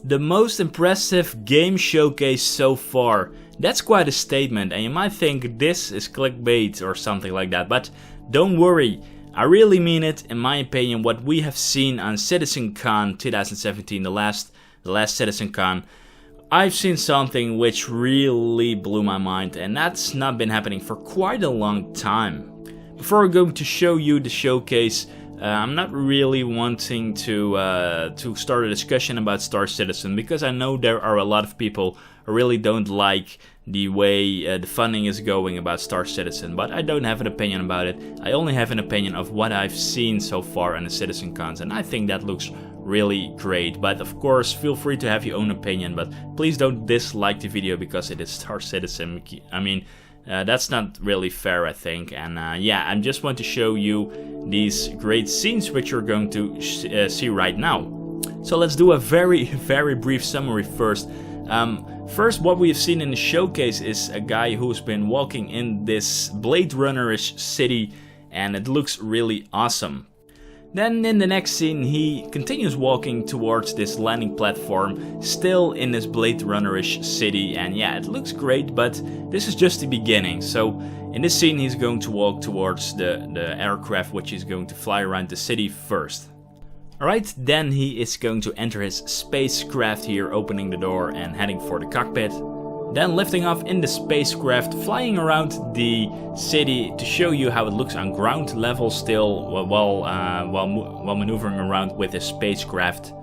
The most impressive game showcase so far. That's quite a statement, and you might think this is clickbait or something like that, but don't worry, I really mean it. In my opinion, what we have seen on Citizencon 2017, the last Citizencon, I've seen something which really blew my mind, and that's not been happening for quite a long time. Before I'm going to show you the showcase, I'm not really wanting to start a discussion about Star Citizen, because I know there are a lot of people who really don't like the way the funding is going about Star Citizen, but I don't have an opinion about it. I only have an opinion of what I've seen so far in the Citizencons, and I think that looks really great. But of course, feel free to have your own opinion, but please don't dislike the video because it is Star Citizen. I mean, that's not really fair, I think. And yeah, I just want to show you these great scenes which you're going to see right now. So let's do a very brief summary first. First, what we've seen in the showcase is a guy who's been walking in this Blade Runner-ish city, and it looks really awesome. Then in the next scene, he continues walking towards this landing platform, still in this Blade Runner-ish city, and yeah, it looks great, but this is just the beginning. So in this scene, he's going to walk towards the aircraft, which is going to fly around the city first. Alright, then he is going to enter his spacecraft here, opening the door and heading for the cockpit. Then lifting off in the spacecraft, flying around the city to show you how it looks on ground level still, while maneuvering around with his spacecraft.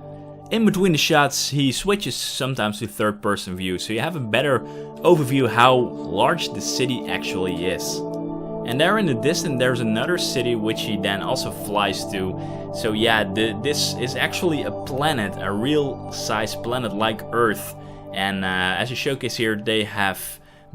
In between the shots, he switches sometimes to third-person view, so you have a better overview how large the city actually is. And there in the distance there's another city which he then also flies to. So yeah, this is actually a planet, a real size planet like Earth. And as you showcase here, they have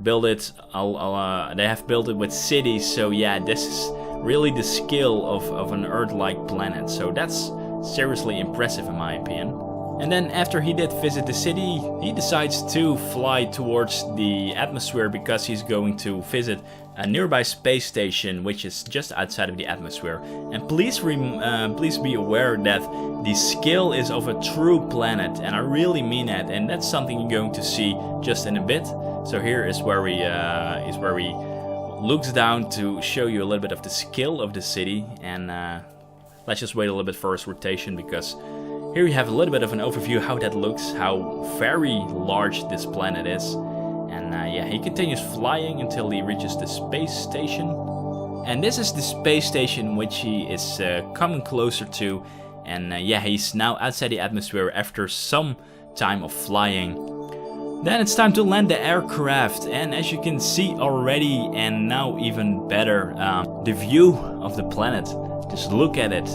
built it. They have built it with cities. So yeah, this is really the scale of an Earth-like planet. So that's seriously impressive in my opinion. And then after he did visit the city, he decides to fly towards the atmosphere because he's going to visit a nearby space station which is just outside of the atmosphere. And please be aware that the scale is of a true planet, and I really mean that, and that's something you're going to see just in a bit. So here is where he looks down to show you a little bit of the scale of the city, and let's just wait a little bit for his rotation, because here you have a little bit of an overview how that looks, how very large this planet is. And yeah, he continues flying until he reaches the space station. And this is the space station which he is coming closer to. And yeah, he's now outside the atmosphere after some time of flying. Then it's time to land the aircraft. And as you can see already, and now even better, the view of the planet. Just look at it,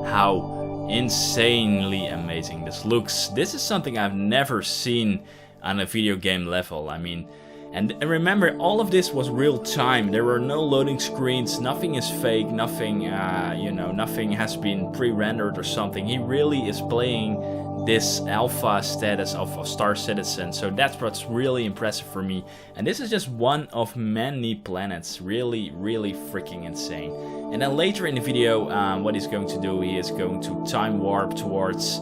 how insanely amazing this looks. This is something I've never seen on a video game level. I mean, and remember, all of this was real time. There were no loading screens, nothing is fake, nothing nothing has been pre-rendered or something. He really is playing this alpha status of Star Citizen, so that's what's really impressive for me. And this is just one of many planets. Really freaking insane. And then later in the video, what he's going to do, he is going to time warp towards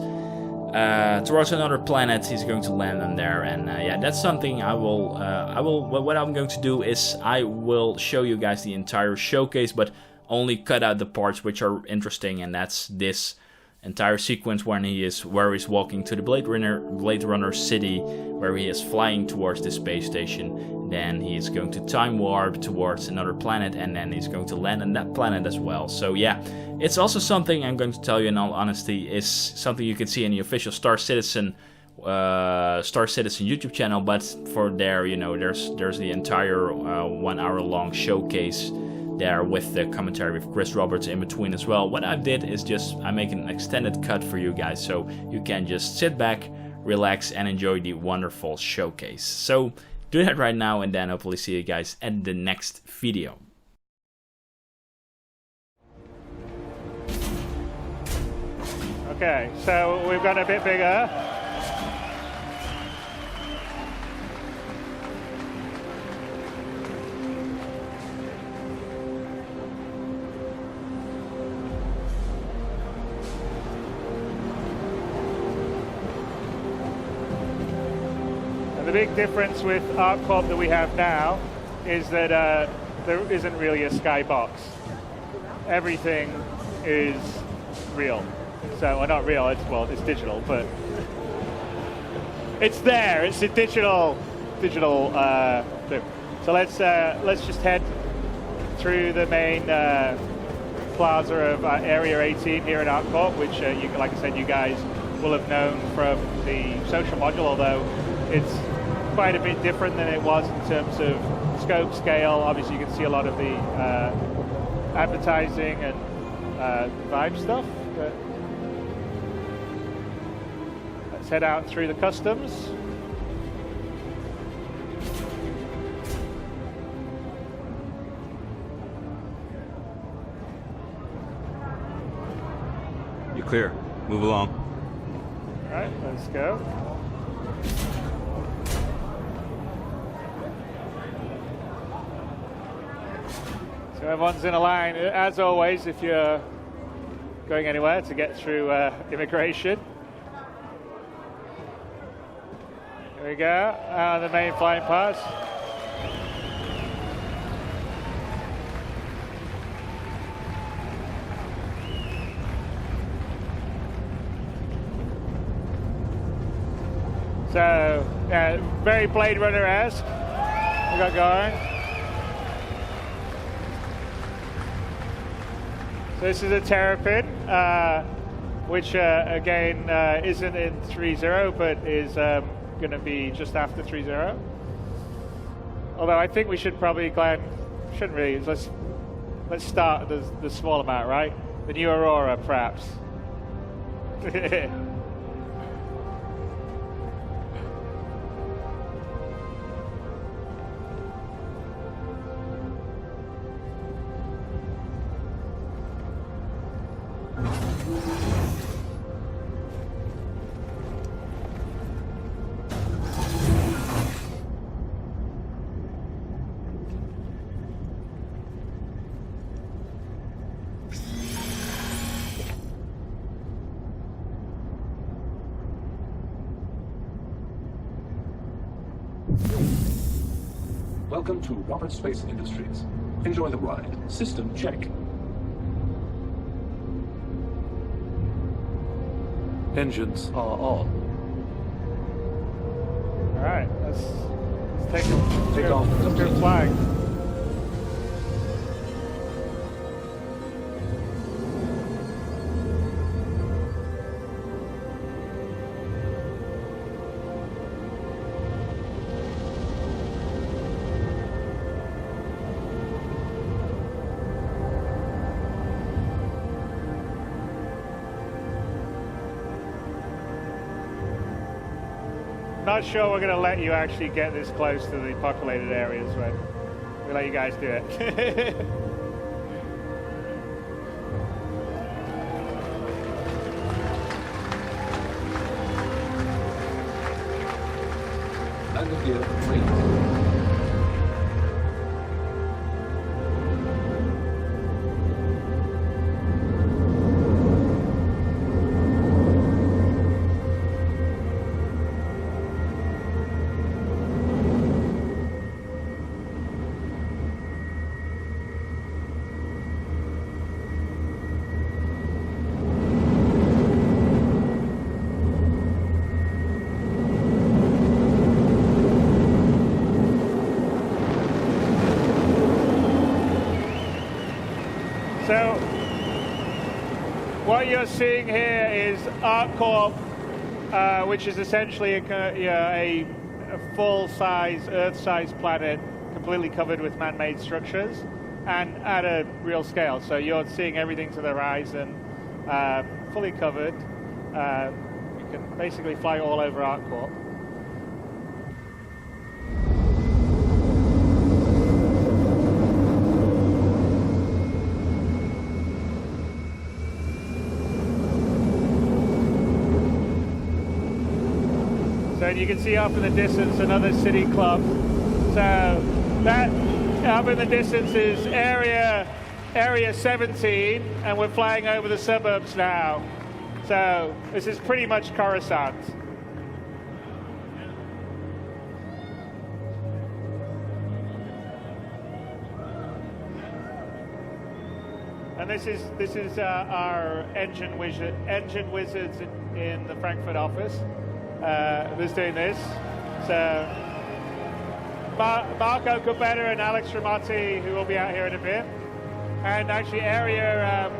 another planet. He's going to land on there, and yeah, that's something what I'm going to do is I will show you guys the entire showcase, but only cut out the parts which are interesting, and that's this entire sequence where he's walking to the Blade Runner city, where he is flying towards the space station. Then he is going to time warp towards another planet, and then he's going to land on that planet as well. So yeah, it's also something I'm going to tell you in all honesty is something you can see in the official Star Citizen YouTube channel. But for there, there's the entire 1 hour long showcase there with the commentary with Chris Roberts in between as well. What I did is just I make an extended cut for you guys, so you can just sit back, relax, and enjoy the wonderful showcase. So do that right now, and then hopefully see you guys at the next video. Okay, so we've got a bit bigger. The big difference with ArcCorp that we have now is that there isn't really a skybox. Everything is real. So, well, not real, it's digital, but it's there. It's a digital thing. So let's just head through the main plaza of Area 18 here in ArcCorp, which, like I said, you guys will have known from the social module, although it's quite a bit different than it was in terms of scope, scale. Obviously, you can see a lot of the advertising and vibe stuff. But let's head out through the customs. You're clear. Move along. All right, let's go. So everyone's in a line, as always, if you're going anywhere to get through immigration. Here we go, the main flying pass. So, yeah, very Blade Runner-esque we got going. So this is a Terrapin, which again isn't in 3.0, but is going to be just after 3.0. Although I think we should probably, Glenn, shouldn't really. Let's start the small amount, right? The new Aurora, perhaps. Welcome to Roberts Space Industries. Enjoy the ride. System check. Engines are on. All right, let's take off. Let's go flying. Not sure we're going to let you actually get this close to the populated areas, but we'll let you guys do it. Landing gear complete. So, what you're seeing here is ArcCorp, which is essentially a full-size, Earth-sized planet, completely covered with man-made structures, and at a real scale. So you're seeing everything to the horizon, fully covered. You can basically fly all over ArcCorp. So you can see off in the distance another city club. So that up in the distance is area 17, and we're flying over the suburbs now. So this is pretty much Coruscant. And this is our engine wizards in the Frankfurt office. Who's doing this? So Marco Copetta and Alex Ramotti, who will be out here in a bit. And actually, area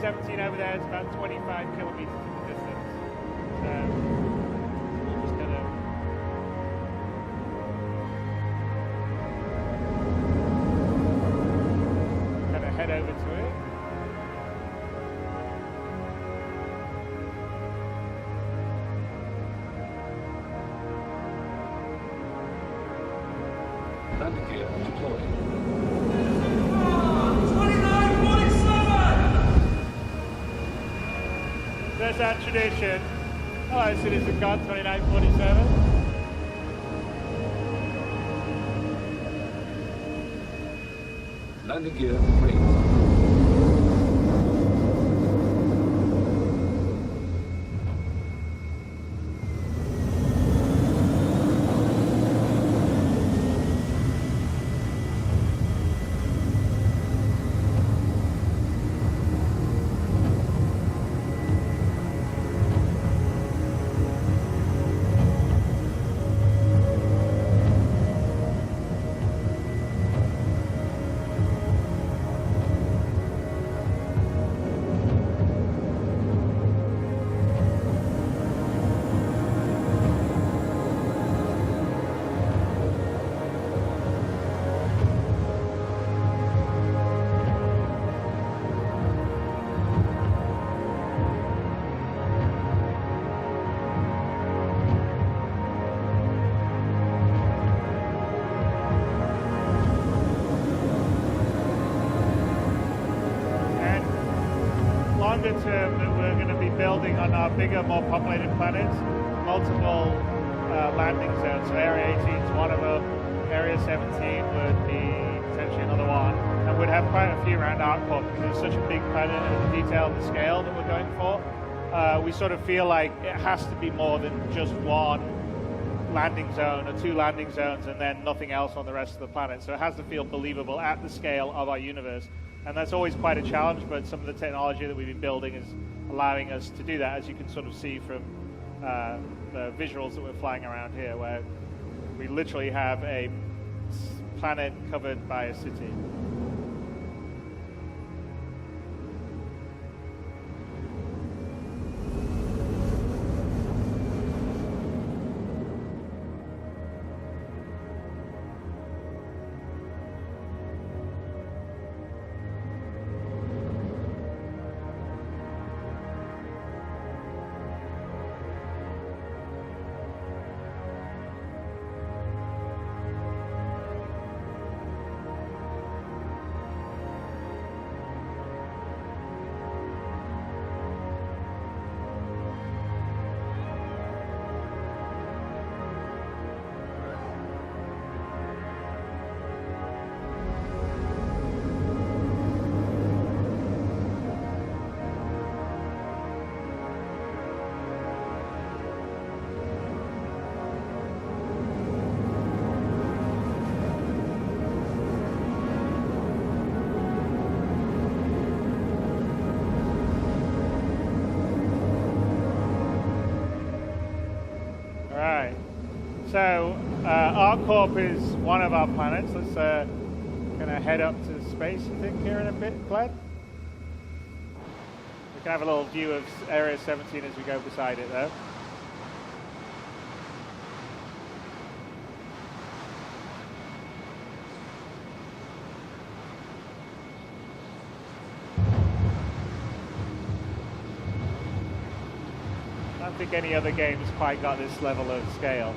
17 over there is about 25 kilometers in distance. So we're just gonna head over to it. Landing gear deployed. 2947! There's our tradition. Hello, Citizencon 2947. Landing gear raised. Longer term, that we're going to be building on our bigger, more populated planets, multiple landing zones. So Area 18 is one of them. Area 17 would be potentially another one, and we'd have quite a few around ArcCorp because it's such a big planet and the detail and the scale that we're going for. We sort of feel like it has to be more than just one landing zone or two landing zones and then nothing else on the rest of the planet. So it has to feel believable at the scale of our universe. And that's always quite a challenge, but some of the technology that we've been building is allowing us to do that, as you can sort of see from the visuals that we're flying around here, where we literally have a planet covered by a city. So ArcCorp is one of our planets. Let's kind of head up to space, I think, here in a bit, Glenn. We can have a little view of Area 17 as we go beside it, though. I don't think any other game's quite got this level of scale.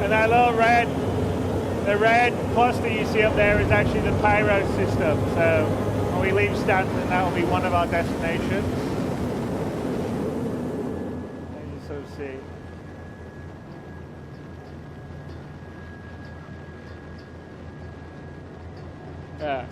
And that little the red cluster you see up there is actually the pyro system. So when we leave Stanton, that will be one of our destinations. see. Yeah.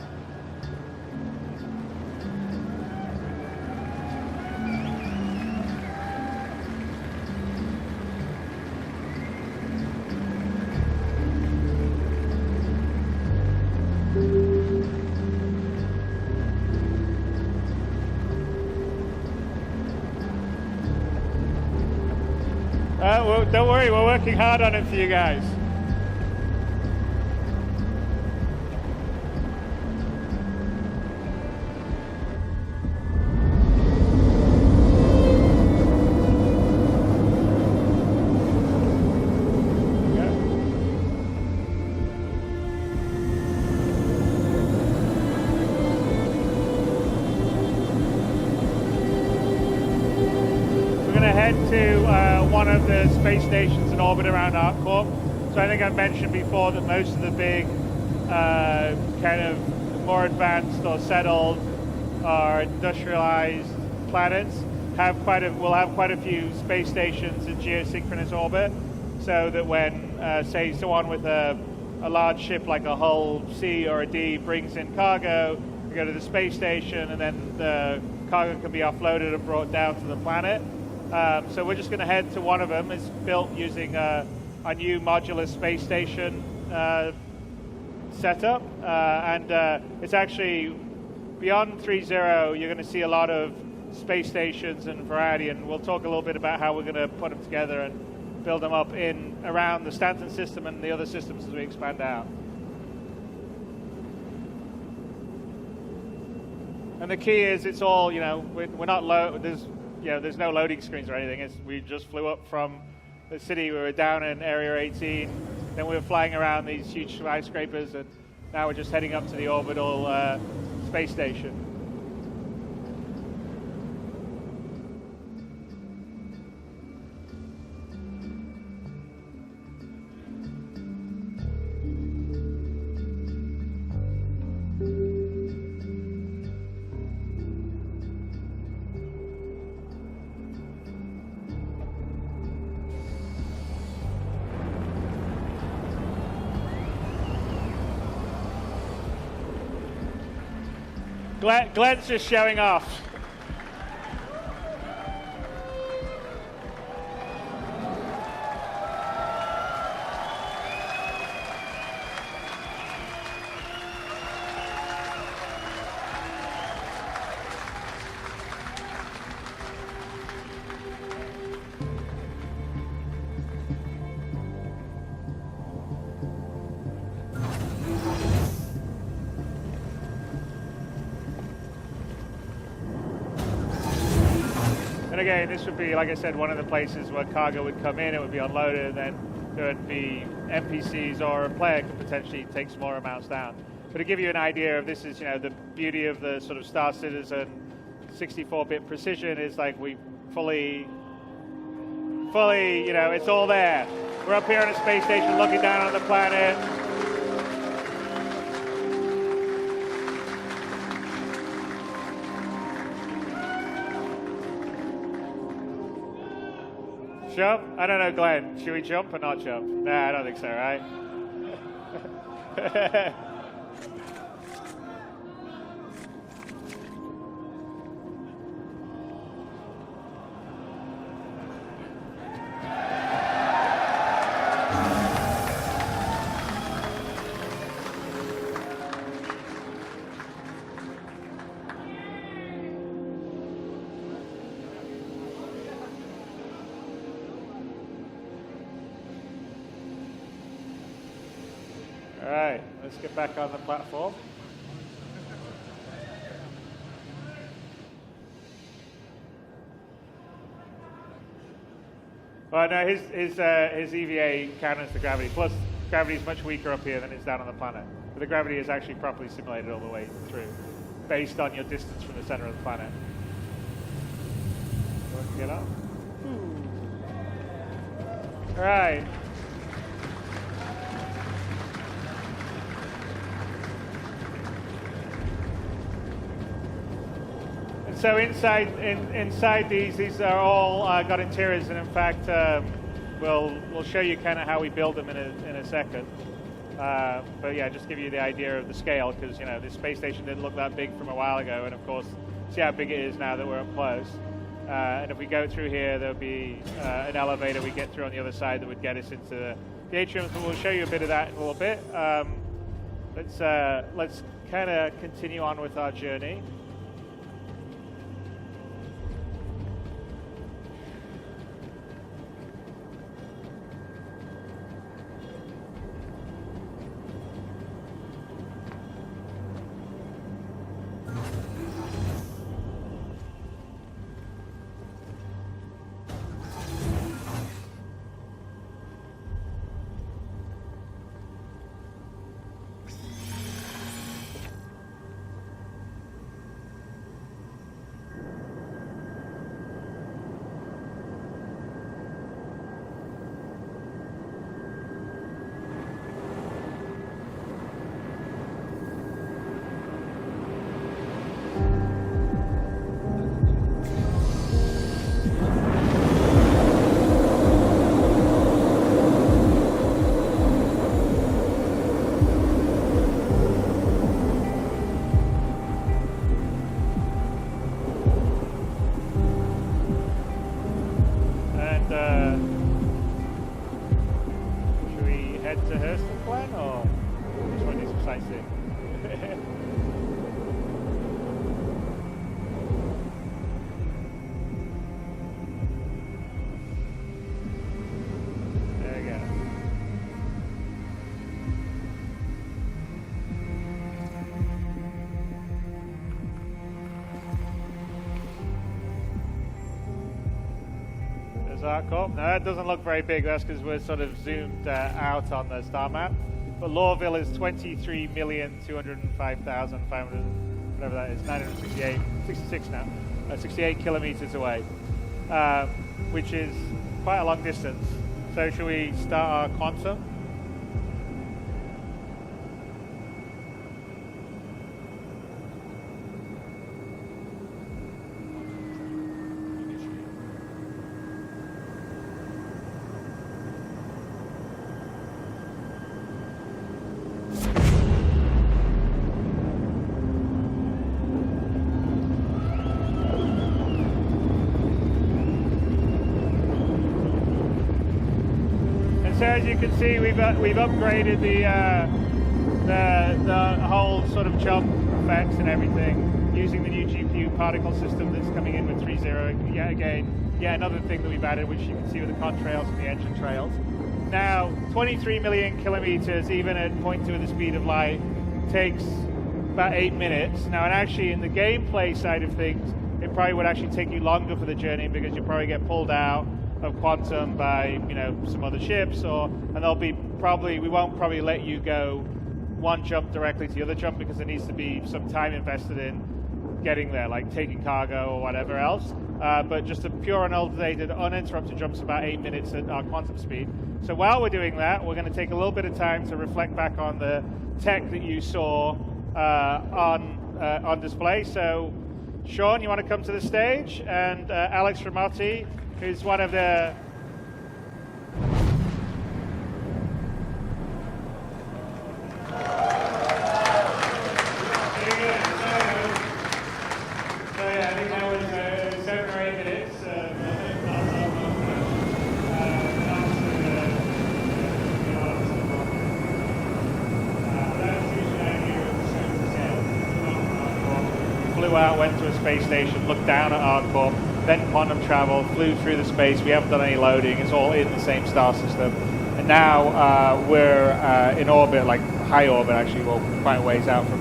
Well, don't worry, we're working hard on it for you guys. To one of the space stations in orbit around ArcCorp. So I think I mentioned before that most of the big kind of more advanced or settled or industrialized planets will have quite a few space stations in geosynchronous orbit, so that when say someone with a large ship like a Hull C or a D brings in cargo, you go to the space station and then the cargo can be offloaded and brought down to the planet. So we're just going to head to one of them. It's built using a new modular space station setup, and it's actually beyond 3.0. You're going to see a lot of space stations and variety, and we'll talk a little bit about how we're going to put them together and build them up in around the Stanton system and the other systems as we expand out. And the key is it's all, we're not low. There's no loading screens or anything. We just flew up from the city. We were down in Area 18. Then we were flying around these huge skyscrapers, and now we're just heading up to the orbital space station. Glenn's just showing off. And again, this would be, like I said, one of the places where cargo would come in, it would be unloaded, and then there would be NPCs or a player could potentially take smaller amounts down. But to give you an idea of this is, the beauty of the sort of Star Citizen 64-bit precision is like we fully, it's all there. We're up here on a space station looking down on the planet. Jump? I don't know, Glenn. Should we jump or not jump? Nah, I don't think so, right? All right, let's get back on the platform. Well, no, his EVA counters the gravity. Plus, gravity is much weaker up here than it's down on the planet. But the gravity is actually properly simulated all the way through, based on your distance from the center of the planet. Want to get up? All right. So inside these are all got interiors, and in fact, we'll show you kind of how we build them in a second. But yeah, just give you the idea of the scale, because this space station didn't look that big from a while ago, and of course, see how big it is now that we're up close. And if we go through here, there'll be an elevator we get through on the other side that would get us into the atrium. So we'll show you a bit of that in a little bit. Let's kind of continue on with our journey. No, that doesn't look very big. That's because we're sort of zoomed out on the star map. But Lorville is 23,205,500, whatever that is, 66 now, 68 kilometers away, which is quite a long distance. So should we start our quantum? So as you can see, we've upgraded the whole sort of jump effects and everything using the new GPU particle system that's coming in with 3.0. Yet another thing that we've added, which you can see with the contrails and the engine trails. Now, 23 million kilometers, even at 0.2 of the speed of light, takes about 8 minutes. Now, and actually in the gameplay side of things, it probably would actually take you longer for the journey because you probably get pulled out of quantum by some other ships, and they'll be we won't probably let you go one jump directly to the other jump because there needs to be some time invested in getting there, like taking cargo or whatever else. But just a pure unaltered, uninterrupted jump's about 8 minutes at our quantum speed. So while we're doing that, we're going to take a little bit of time to reflect back on the tech that you saw on display. So Sean, you want to come to the stage, and Alex Ramotti, who's one of the I think that was 7 or 8 minutes. Flew out, went to a space station, looked down at ArcCorp, then quantum travel, flew through the space. We haven't done any loading. It's all in the same star system. And now we're in orbit, like high orbit actually, well, quite a ways out from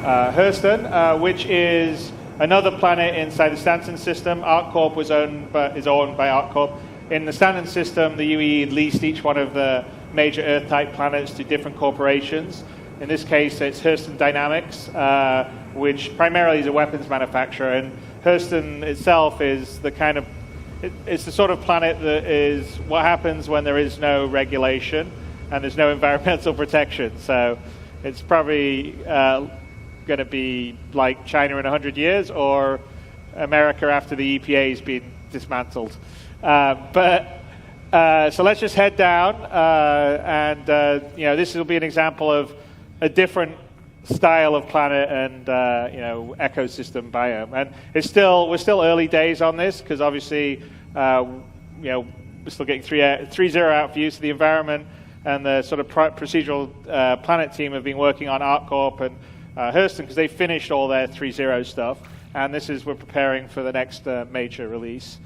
Hurston, which is another planet inside the Stanton system. ArcCorp is owned by ArcCorp. In the Stanton system, the UE leased each one of the major Earth-type planets to different corporations. In this case, it's Hurston Dynamics, which primarily is a weapons manufacturer. And Hurston itself is it's the sort of planet that is what happens when there is no regulation and there's no environmental protection. So it's probably going to be like China in 100 years or America after the EPA has been dismantled. So let's just head down, and this will be an example of a different style of planet and ecosystem biome. And we're still early days on this because obviously we're still getting 3.0 out views of the environment, and the sort of procedural planet team have been working on ArcCorp and Hurston because they finished all their 3.0 stuff, and we're preparing for the next major release.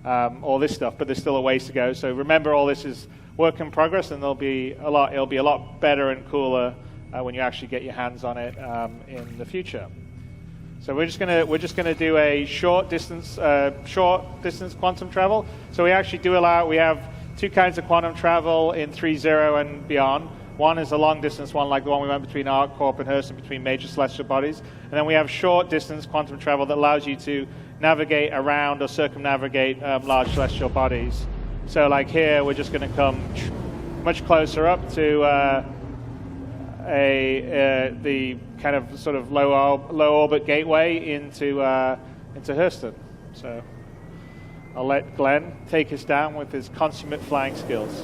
All this stuff, but there's still a ways to go. So remember, all this is work in progress, and it'll be a lot better and cooler when you actually get your hands on it in the future. So we're just gonna do a short distance quantum travel. So we actually we have two kinds of quantum travel in 3.0 and beyond. One is a long distance one, like the one we went between ArcCorp and Hurston, between major celestial bodies. And then we have short distance quantum travel that allows you to navigate around or circumnavigate large celestial bodies. So like here, we're just going to come much closer up to the kind of sort of low orbit gateway into Hurston. So I'll let Glenn take us down with his consummate flying skills.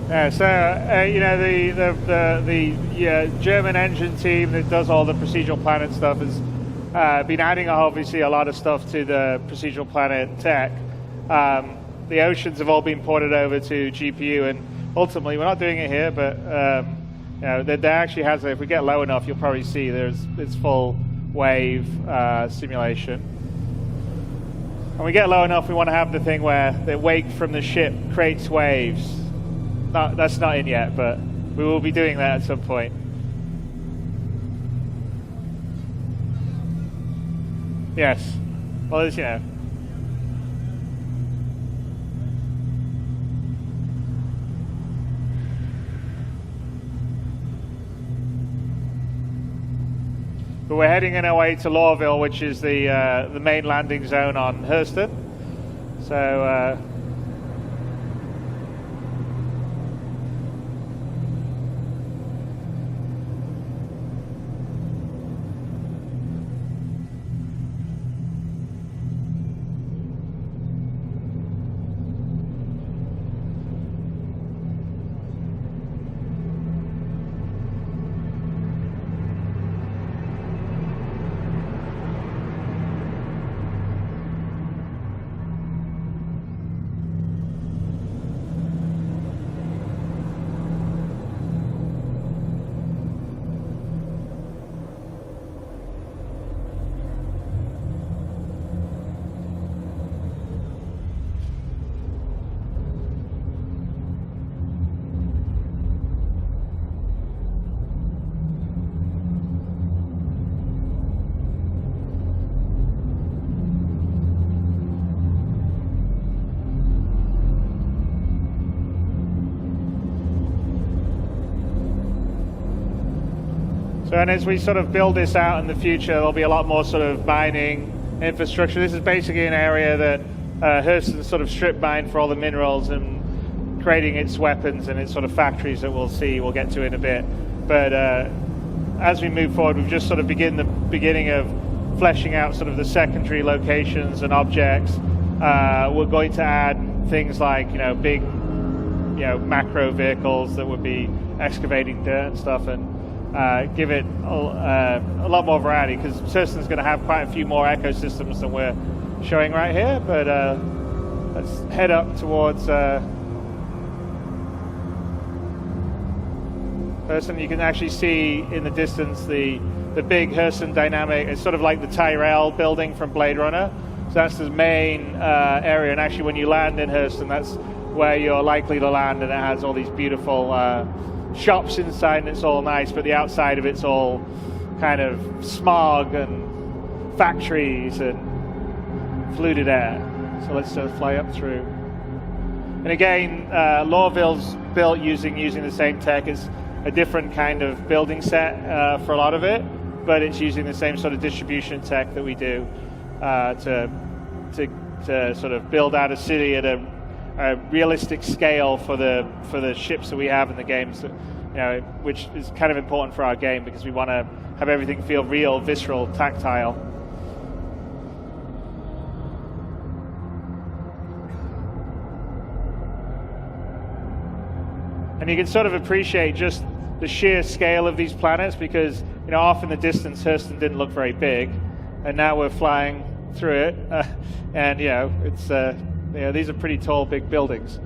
Yeah, so the German engine team that does all the procedural planet stuff has been adding obviously a lot of stuff to the procedural planet tech. The oceans have all been ported over to GPU, and ultimately we're not doing it here, but there actually has. If we get low enough, you'll probably see it's full wave simulation. When we get low enough, we want to have the thing where the wake from the ship creates waves. That's not in yet, but we will be doing that at some point. Yes. Well, but we're heading in our way to Lawville, which is the main landing zone on Hurston. So and as we sort of build this out in the future, there'll be a lot more sort of mining infrastructure. This is basically an area that Hurston sort of strip mined for all the minerals and creating its weapons and its sort of factories that we'll see. We'll get to in a bit. But as we move forward, we've just sort of beginning of fleshing out sort of the secondary locations and objects. We're going to add things like, big, macro vehicles that would be excavating dirt and stuff, and give it a lot more variety, because Hurston's going to have quite a few more ecosystems than we're showing right here. But let's head up towards Hurston. You can actually see in the distance the big Hurston dynamic. It's sort of like the Tyrell building from Blade Runner. So that's the main area, and actually when you land in Hurston, that's where you're likely to land, and it has all these beautiful shops inside, and it's all nice, but the outside of it's all kind of smog and factories and polluted air. So let's fly up through. And again, Lawville's built using the same tech. It's a different kind of building set for a lot of it, but it's using the same sort of distribution tech that we do to sort of build out a city at a realistic scale for the ships that we have in the games, which is kind of important for our game, because we want to have everything feel real, visceral, tactile. And you can sort of appreciate just the sheer scale of these planets, because off in the distance Hurston didn't look very big, and now we're flying through it, and it's these are pretty tall, big buildings.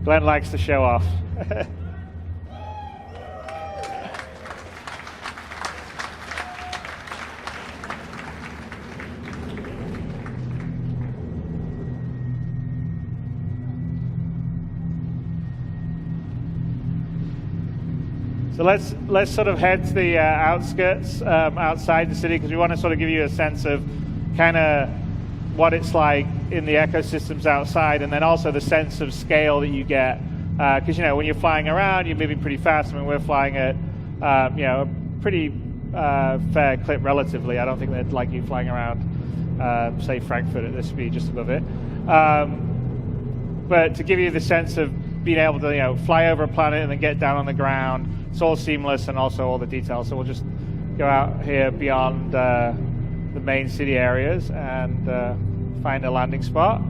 Glenn likes to show off. So let's sort of head to the outskirts outside the city, because we want to sort of give you a sense of kind of what it's like in the ecosystems outside, and then also the sense of scale that you get, because when you're flying around, you're moving pretty fast. I mean, we're flying at a pretty fair clip relatively. I don't think they'd like you flying around say Frankfurt at this speed, just above it, but to give you the sense of being able to fly over a planet and then get down on the ground, it's all seamless, and also all the details. So we'll just go out here beyond the main city areas and find a landing spot.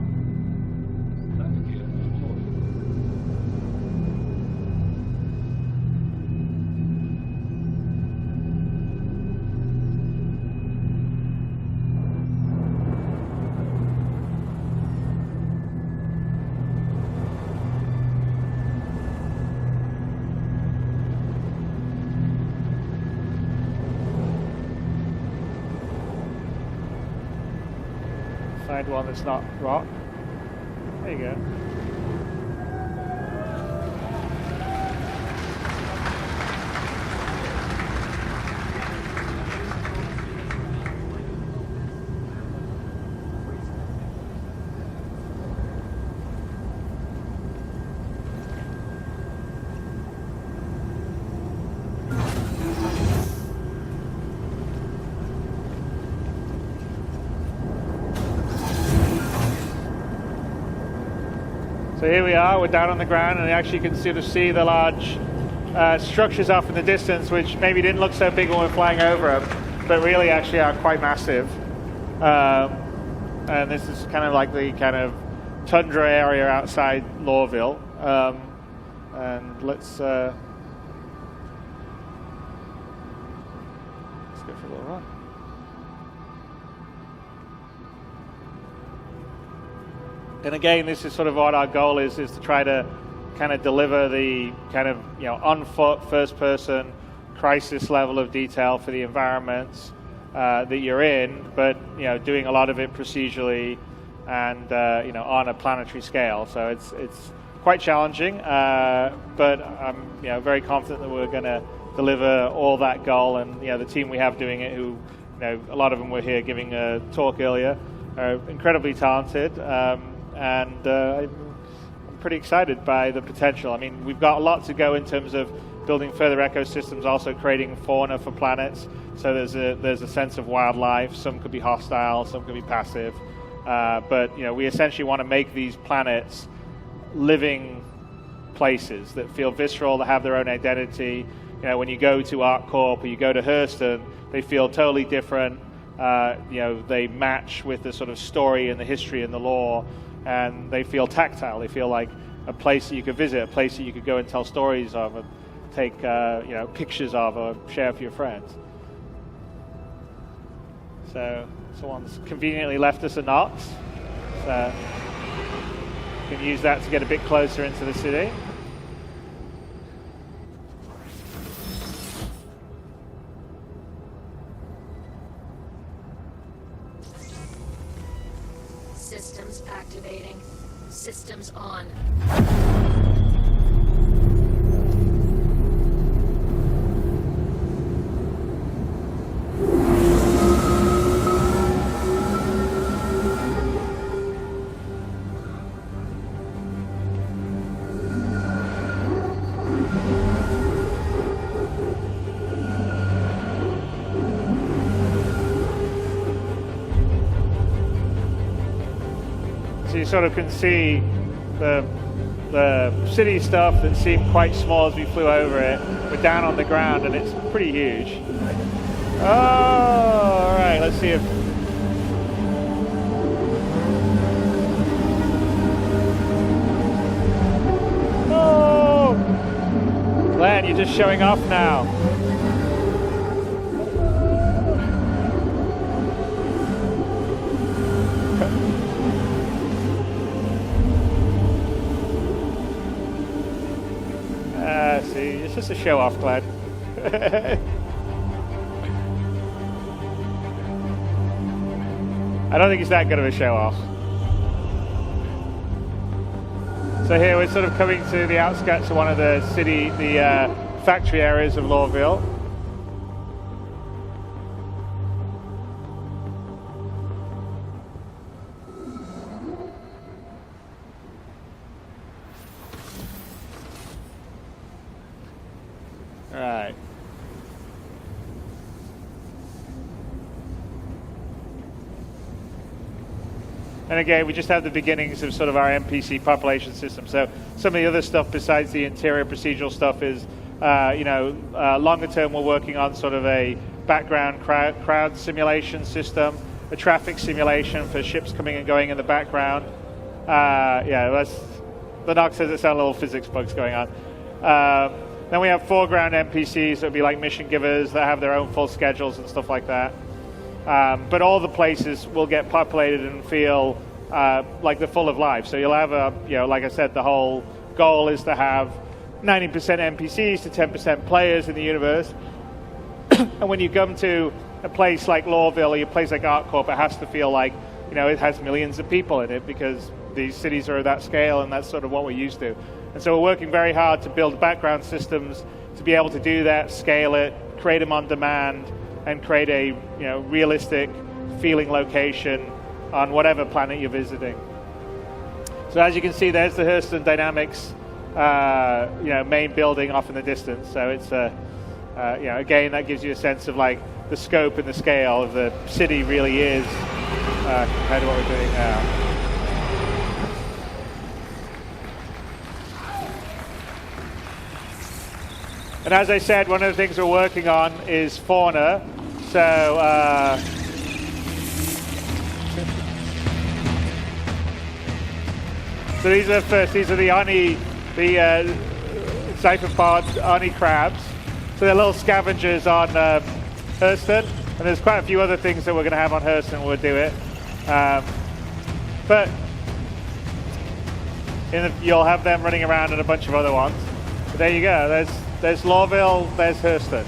Find one that's not rock. There you go. So here we are, we're down on the ground, and actually you can sort of see the large structures off in the distance, which maybe didn't look so big when we're flying over them, but really actually are quite massive. And this is kind of like the kind of tundra area outside Lawville. And let's go for a little run. And again, this is sort of what our goal is to try to kind of deliver the kind of, on foot, first person, crisis level of detail for the environments that you're in, but, doing a lot of it procedurally and, on a planetary scale. So it's quite challenging, but I'm, very confident that we're going to deliver all that goal. And, the team we have doing it, who, a lot of them were here giving a talk earlier, are incredibly talented. And I'm pretty excited by the potential. I mean, we've got a lot to go in terms of building further ecosystems, also creating fauna for planets. So there's a sense of wildlife. Some could be hostile, some could be passive. But we essentially want to make these planets living places that feel visceral, that have their own identity. When you go to ArcCorp or you go to Hurston, they feel totally different. They match with the sort of story and the history and the lore. And they feel tactile. They feel like a place that you could visit, a place that you could go and tell stories of and take pictures of or share with your friends. So someone's conveniently left us a knot. So you can use that to get a bit closer into the city. Systems activating. Systems on. You sort of can see the city stuff that seemed quite small as we flew over it. We're down on the ground and it's pretty huge. Oh, all right, let's see if... Oh! Glenn, you're just showing off now. See, it's just a show off, Glenn. I don't think it's that good of a show off. So here we're sort of coming to the outskirts of one of the factory areas of Lawville. Right. And again, we just have the beginnings of sort of our NPC population system. So some of the other stuff besides the interior procedural stuff is, longer term we're working on sort of a background crowd simulation system, a traffic simulation for ships coming and going in the background. The Nox says it sounds a little physics bugs going on. Then we have foreground NPCs that would be like mission givers that have their own full schedules and stuff like that. But all the places will get populated and feel like they're full of life. So you'll have like I said, the whole goal is to have 90% NPCs to 10% players in the universe. And when you come to a place like Lawville or a place like ArcCorp, it has to feel like you know, it has millions of people in it because these cities are of that scale, and that's sort of what we're used to. And so we're working very hard to build background systems to be able to do that, scale it, create them on demand, and create a, you know, realistic feeling location on whatever planet you're visiting. So as you can see, there's the Hurston Dynamics, you know, main building off in the distance. So it's you know, again, that gives you a sense of like the scope and the scale of the city really is compared to what we're doing now. And as I said, one of the things we're working on is fauna. So so these are the Oni, the cypherpod Oni crabs. So they're little scavengers on Hurston, and there's quite a few other things that we're going to have on Hurston when we do it. But you'll have them running around and a bunch of other ones. But there you go. There's Lawville, there's Hurston.